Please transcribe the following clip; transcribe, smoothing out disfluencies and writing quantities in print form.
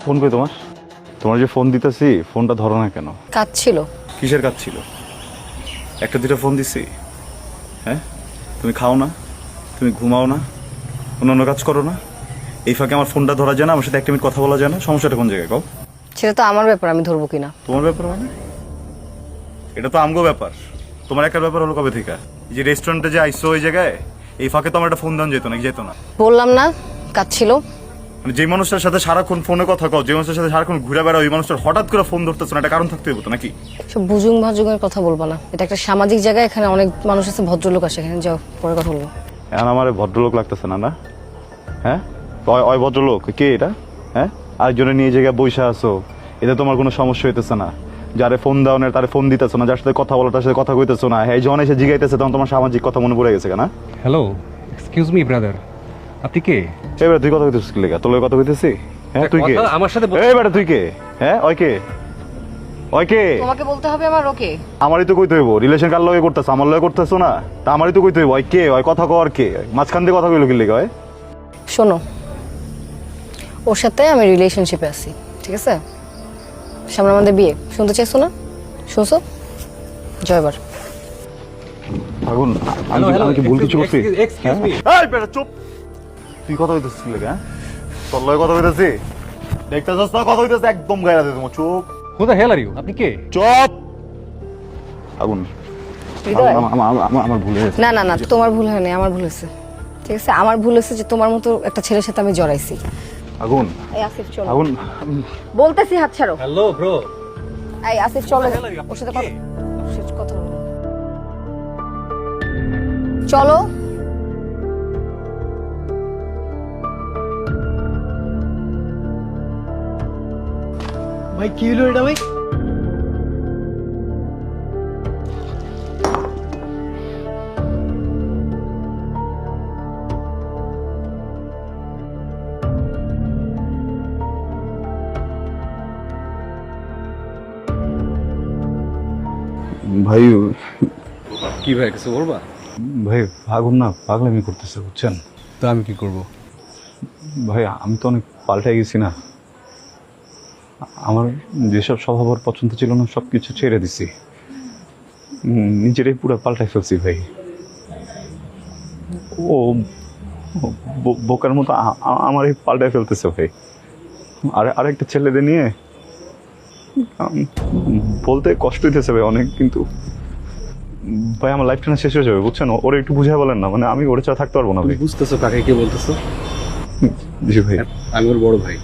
Phone কই তোমার? তোমার যে ফোন দিতেছি ফোনটা ধরো না কেন? কাজ ছিল। কিসের কাজ ছিল? একটা দুটো ফোন দিছি, হ্যাঁ? তুমি খাও না, তুমি ঘুমাও না, অন্যান্য কাজ করো না, এই ফাঁকে আমার ফোনটা ধরা যায় না, আমার সাথে একটা মিনিট কথা বলা যায় না, সমস্যাটা কোন জায়গায় কও? সেটা তো আমার ব্যাপার, আমি ধরবো কিনা। তোমার ব্যাপার মানে? এটা তো আমগো ব্যাপার। তোমার একটা ব্যাপার হলো কবে থেকে? এই যে রেস্টুরেন্টে যে আইসো ওই জায়গায়, এই ফাঁকে তো আমার একটা ফোন দেন যেত না, যেত না। বললাম না কাজ ছিল। মানে যে মানুষটার সাথে সারাক্ষণ ফোনে কথা কও, যে মানুষটার সাথে সারাক্ষণ ঘুরে বেড়াও, ওই মানুষটার হঠাৎ করে ফোন ধরতেছ না, একটা কারণ থাকতে হবে তো নাকি? সব বুজুং ভাজুঙের কথা বলবা না, এটা একটা সামাজিক জায়গা, এখানে অনেক মানুষ আছে, ভদ্রলোক আসে, এখানে যাও পরে কথা বলবো। এখন আমার ভদ্রলোক লাগতেছে না, না? হ্যাঁ, ওই ভদ্রলোক কে এটা? হ্যাঁ, আরেকজনে নিয়ে জায়গায় বৈশা আছো, এতে তোমার কোনো সমস্যা হইতেছে না? যারে ফোন দাও না তারে ফোন দিতেছো না, যার সাথে কথা বলো তার সাথে কথা কইতেছো না, হ্যাঁ, যখন এসে জিগাইতেছে তখন তোমার সামাজিক কথা মনে পড়ে গেছে কেন? হ্যালো, এক্সকিউজ মি ব্রাদার, আপনি কে? এবার তুই কথা কইতেছিস কি লেগা? তোর লগে কথা কইতেছি? হ্যাঁ, তুই কে? কথা আমার সাথে এই বেটা তুই কে? হ্যাঁ, ওই কে? ওই কে? তোমাকে বলতে হবে আমার ওকে। আমারই তো কইতে হইব, রিলেশন কার লগে করতেছ? আমার লগে করতেছো না, তা আমারই তো কইতে হইব। ওই কে? ওই কথা কর কে? মাঝখান দিয়ে কথা কইলো কি লেগা? ওই শোনো, ওর সাথে আমি রিলেশনশিপে আছি, ঠিক আছে? সামনে আমাদের বিয়ে, শুনতে চাইছো না? শুনছো? জয়বার। আগুন, হ্যালো হ্যালো, আমি কি ভুল কিছু করছি? Excuse me. এই বেটা চুপ! তুই কথা কইতেছিস কি লেগা? তোর লগে কথা কইতেছি? দেখতেছস না কথা কইতেছে, একদম গায়রা দে তোমার। চুপ who the hell are you? আপনি কে? চুপ! আগুন, হৃদয়? আমার ভুল হয়েছে। না না না, তোমার ভুল হয়নি, আমার ভুল হয়েছে, ঠিক আছে? আমার ভুল হয়েছে যে তোমার মতো একটা ছেলের সাথে আমি জড়াইছি। আগুন, এই আসিফ চলো। আগুন, বলতেছি হাত ছাড়ো। Hello bro. এই আসিফ চলো, Hello, you- ওর সাথে কে? কথা বলো। চলো। ভাই কি হলো এটা ভাই? ভাই, কি ভাই, কিছু বলবা? ভাই আগুন না পাগলামি করতেছে, বুঝছেন? তো আমি কি করব? ভাই আমি তো অনেক পাল্টে গেছি না, আমার যেসব স্বভাব ওর পছন্দ ছিল না সব কিছু ছেড়ে দিছি, নিজেরাই পুরো পাল্টাই ফেলছি ভাই। ও বোকার মতো আমারই পাল্টাই ফেলতেছে ভাই। আরেকটা ছেলেদের নিয়ে বলতে কষ্ট হইতেছে ভাই অনেক, কিন্তু ভাই আমার লাইফটা না শেষ হয়ে যাবে, বুঝছেন? ওরা একটু বুঝাই বলেন না, মানে আমি ওরে ছাড়া থাকতে পারবো না ভাই। বুঝতেছো কাকে কে বলতেছো? জি ভাই। আমি ওর বড় ভাই।